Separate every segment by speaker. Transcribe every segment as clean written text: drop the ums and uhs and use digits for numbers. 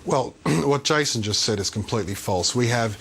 Speaker 1: Well, what Jason just said is completely false. We have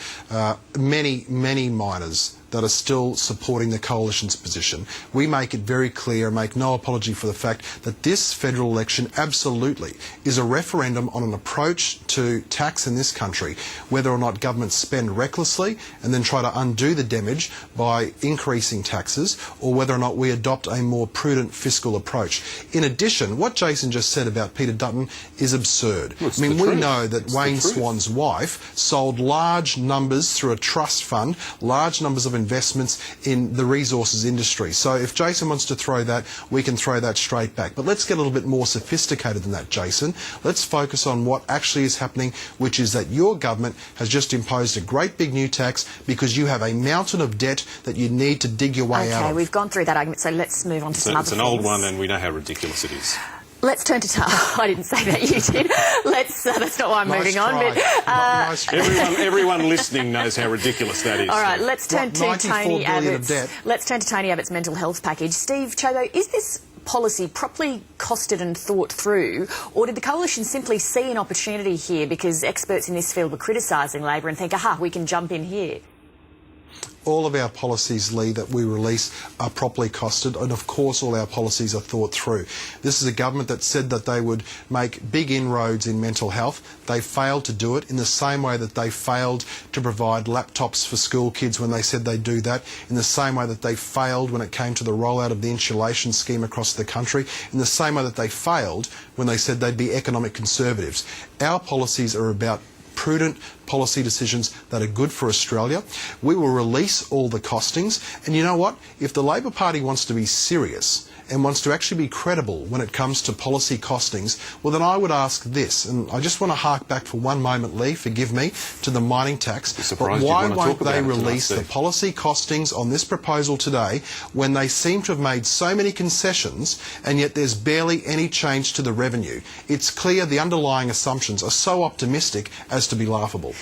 Speaker 1: many miners that are still supporting the Coalition's position. We make it very clear, make no apology for the fact that this federal election absolutely is a referendum on an approach to tax in this country, whether or not governments spend recklessly and then try to undo the damage by increasing taxes, or whether or not we adopt a more prudent fiscal approach. In addition, what Jason just said about Peter Dutton is absurd.
Speaker 2: Well,
Speaker 1: I mean, we know that Wayne Swan's wife sold large numbers through a trust fund, large numbers of investments in the resources industry. So if Jason wants to throw that, we can throw that straight back. But let's get a little bit more sophisticated than that, Jason. Let's focus on what actually is happening, which is that your government has just imposed a great big new tax because you have a mountain of debt that you need to dig your way out of.
Speaker 3: Okay, we've gone through that argument, so let's move on to some other things.
Speaker 2: It's an old one, and we know how ridiculous it is.
Speaker 3: Let's turn to... I didn't say that, you did. That's not why I'm moving on. But,
Speaker 1: nice
Speaker 2: everyone listening knows how ridiculous that is.
Speaker 3: All right, let's turn to Tony Abbott's... Let's turn to Tony Abbott's mental health package. Steve Ciobo, is this policy properly costed and thought through, or did the Coalition simply see an opportunity here because experts in this field were criticising Labor and think, aha, we can jump in here?
Speaker 1: All of our policies, Lee, that we release are properly costed, and of course all our policies are thought through. This is a government that said that they would make big inroads in mental health. They failed to do it in the same way that they failed to provide laptops for school kids when they said they'd do that, in the same way that they failed when it came to the rollout of the insulation scheme across the country, in the same way that they failed when they said they'd be economic conservatives. Our policies are about prudent policy decisions that are good for Australia. We will release all the costings, and you know what? If the Labor Party wants to be serious and wants to actually be credible when it comes to policy costings, well then I would ask this, and I just want to hark back for one moment, Lee, forgive me, to the mining tax. But why won't they release the policy costings on this proposal today when they seem to have made so many concessions and yet there's barely any change to the revenue? It's clear the underlying assumptions are so optimistic as to be laughable.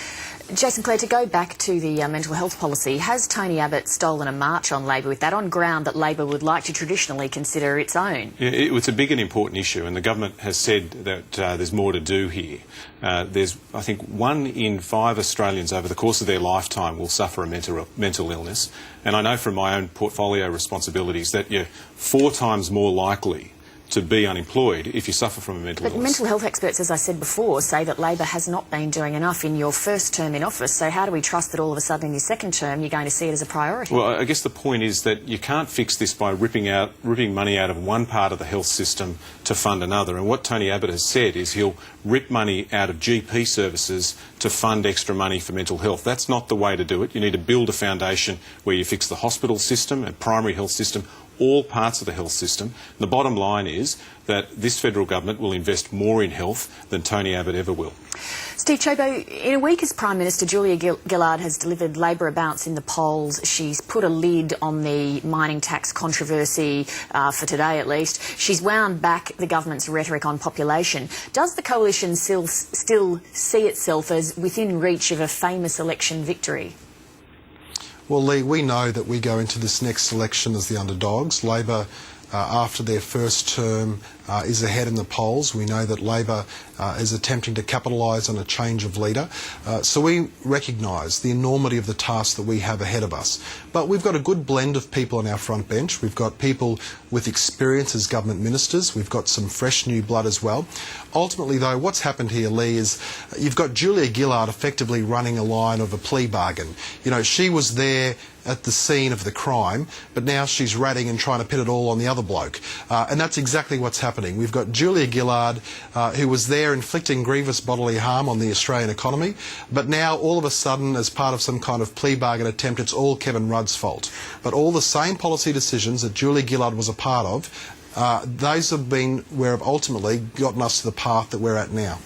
Speaker 3: Jason Clare, to go back to the mental health policy, has Tony Abbott stolen a march on Labor with that, on ground that Labor would like to traditionally consider its own?
Speaker 2: Yeah, it's a big and important issue, and the government has said that there's more to do here. There's, I think, 1 in 5 Australians over the course of their lifetime will suffer a mental illness, and I know from my own portfolio responsibilities that you're 4 times more likely to be unemployed if you suffer from a mental illness.
Speaker 3: But mental health experts, as I said before, say that Labor has not been doing enough in your first term in office, so how do we trust that all of a sudden in your second term you're going to see it as a priority?
Speaker 2: Well, I guess the point is that you can't fix this by ripping money out of one part of the health system to fund another, and what Tony Abbott has said is he'll rip money out of GP services to fund extra money for mental health. That's not the way to do it. You need to build a foundation where you fix the hospital system and primary health system, all parts of the health system. The bottom line is that this federal government will invest more in health than Tony Abbott ever will.
Speaker 3: Steve Ciobo, in a week as Prime Minister, Julia Gillard has delivered Labor a bounce in the polls. She's put a lid on the mining tax controversy, for today at least. She's wound back the government's rhetoric on population. Does the Coalition still see itself as within reach of a famous election victory?
Speaker 1: Well, Lee, we know that we go into this next election as the underdogs. Labor, after their first term, is ahead in the polls. We know that Labor is attempting to capitalise on a change of leader. So we recognise the enormity of the task that we have ahead of us. But we've got a good blend of people on our front bench. We've got people with experience as government ministers. We've got some fresh new blood as well. Ultimately, though, what's happened here, Lee, is you've got Julia Gillard effectively running a line of a plea bargain. You know, she was there at the scene of the crime, but now she's ratting and trying to pin it all on the other bloke. And that's exactly what's happening. We've got Julia Gillard, who was there inflicting grievous bodily harm on the Australian economy, but now all of a sudden, as part of some kind of plea bargain attempt, it's all Kevin Rudd's fault. But all the same policy decisions that Julia Gillard was a part of, those have been where have ultimately gotten us to the path that we're at now.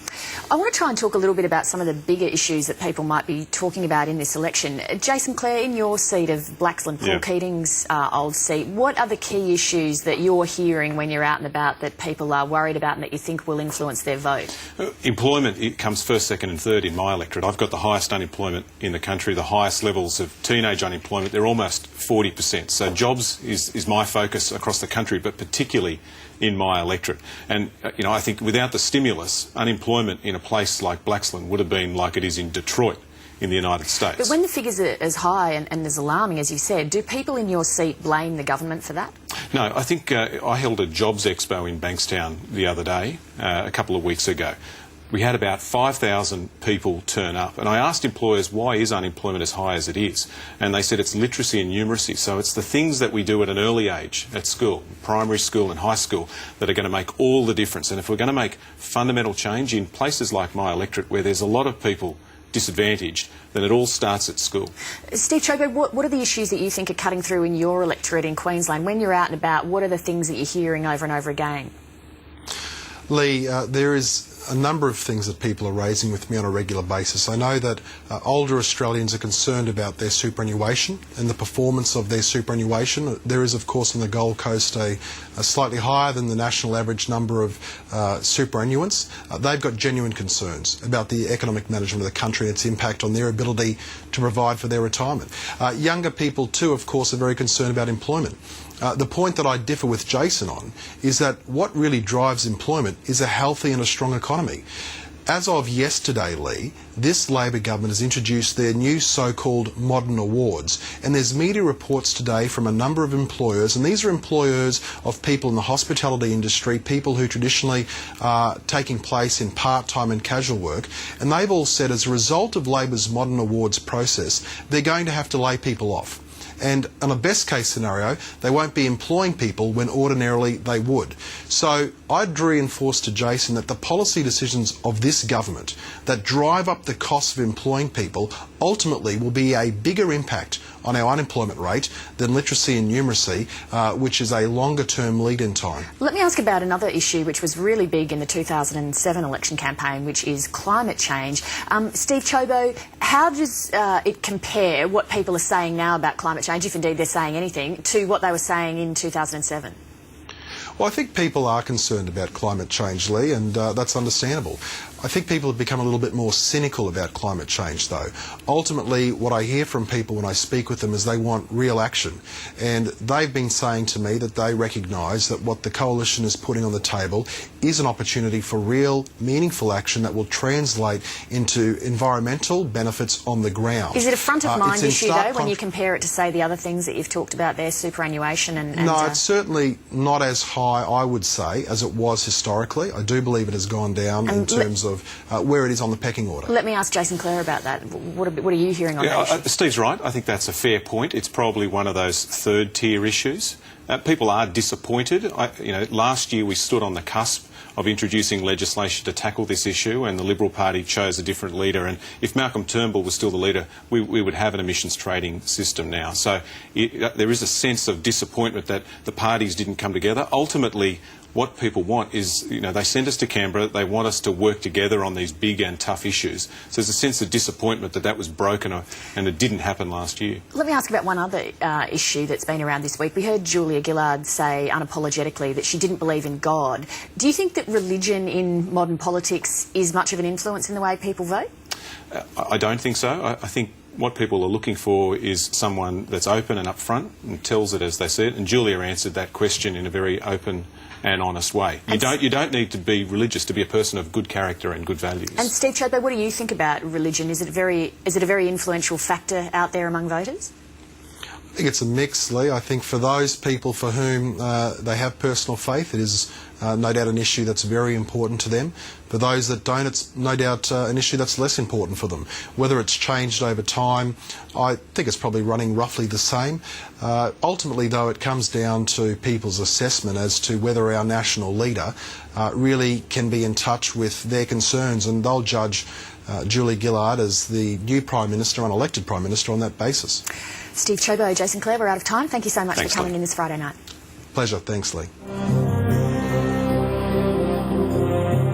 Speaker 3: I want to try and talk a little bit about some of the bigger issues that people might be talking about in this election. Jason Clare, in your seat of Blaxland, Paul Keating's old seat, what are the key issues that you're hearing when you're out and about that people are worried about and that you think will influence their vote? Employment,
Speaker 2: it comes first, second and third in my electorate. I've got the highest unemployment in the country, the highest levels of teenage unemployment. They're almost 40%. So jobs is my focus across the country, but particularly in my electorate. And, I think without the stimulus, unemployment in a place like Blaxland would have been like it is in Detroit in the United States.
Speaker 3: But when the figures are as high and as alarming as you said, do people in your seat blame the government for that?
Speaker 2: No, I think I held a jobs expo in Bankstown the other day, a couple of weeks ago. We had about 5,000 people turn up, and I asked employers, why is unemployment as high as it is? And they said it's literacy and numeracy. So it's the things that we do at an early age at school, primary school and high school, that are going to make all the difference. And if we're going to make fundamental change in places like my electorate where there's a lot of people disadvantaged, then it all starts at school.
Speaker 3: Steve Ciobo, what are the issues that you think are cutting through in your electorate in Queensland? When you're out and about, what are the things that you're hearing over and over again?
Speaker 1: Lee, there is a number of things that people are raising with me on a regular basis. I know that older Australians are concerned about their superannuation and the performance of their superannuation. There is, of course, on the Gold Coast a slightly higher than the national average number of superannuants. They've got genuine concerns about the economic management of the country and its impact on their ability to provide for their retirement. Younger people too, of course, are very concerned about employment. The point that I differ with Jason on is that what really drives employment is a healthy and a strong economy. As of yesterday, Lee, this Labor government has introduced their new so-called modern awards, and there's media reports today from a number of employers, and these are employers of people in the hospitality industry, people who traditionally are taking place in part-time and casual work, and they've all said as a result of Labor's modern awards process, they're going to have to lay people off. And on a best case scenario, they won't be employing people when ordinarily they would. So I'd reinforce to Jason that the policy decisions of this government that drive up the cost of employing people ultimately will be a bigger impact on our unemployment rate than literacy and numeracy, which is a longer term lead in time.
Speaker 3: Let me ask about another issue which was really big in the 2007 election campaign, which is climate change. Steve Ciobo, how does it compare what people are saying now about climate change, if indeed they're saying anything, to what they were saying in 2007?
Speaker 1: Well, I think people are concerned about climate change, Lee, and that's understandable. I think people have become a little bit more cynical about climate change, though. Ultimately, what I hear from people when I speak with them is they want real action. And they've been saying to me that they recognise that what the Coalition is putting on the table is an opportunity for real, meaningful action that will translate into environmental benefits on the ground.
Speaker 3: Is it a front-of-mind issue, though, when you compare it to, say, the other things that you've talked about there, superannuation and...
Speaker 1: No, it's certainly not as high, I would say, as it was historically. I do believe it has gone down in terms of where it is on the pecking order.
Speaker 3: Let me ask Jason Clare about that. What are you hearing on that issue?
Speaker 2: Steve's right. I think that's a fair point. It's probably one of those third-tier issues. People are disappointed. Last year we stood on the cusp of introducing legislation to tackle this issue, and the Liberal Party chose a different leader. And if Malcolm Turnbull was still the leader, we would have an emissions trading system now. So there is a sense of disappointment that the parties didn't come together. Ultimately, what people want is, they send us to Canberra, they want us to work together on these big and tough issues. So there's a sense of disappointment that was broken and it didn't happen last year.
Speaker 3: Let me ask about one other issue that's been around this week. We heard Julia Gillard say unapologetically that she didn't believe in God. Do you think that religion in modern politics is much of an influence in the way people vote?
Speaker 2: I don't think so. I think what people are looking for is someone that's open and upfront and tells it as they see it. And Julia answered that question in a very open and honest way. You don't need to be religious to be a person of good character and good values. And
Speaker 3: Steve Ciobo, what do you think about religion? Is it a very influential factor out there among voters?
Speaker 1: I think it's a mix, Lee. I think for those people for whom they have personal faith, it is no doubt an issue that's very important to them. For those that don't, it's no doubt an issue that's less important for them. Whether it's changed over time, I think it's probably running roughly the same. Ultimately, though, it comes down to people's assessment as to whether our national leader really can be in touch with their concerns, and they'll judge Julia Gillard as the new Prime Minister, unelected Prime Minister, on that basis.
Speaker 3: Steve Ciobo, Jason Clare, we're out of time. Thank you so much for coming in this Friday night.
Speaker 1: Pleasure. Thanks, Lee.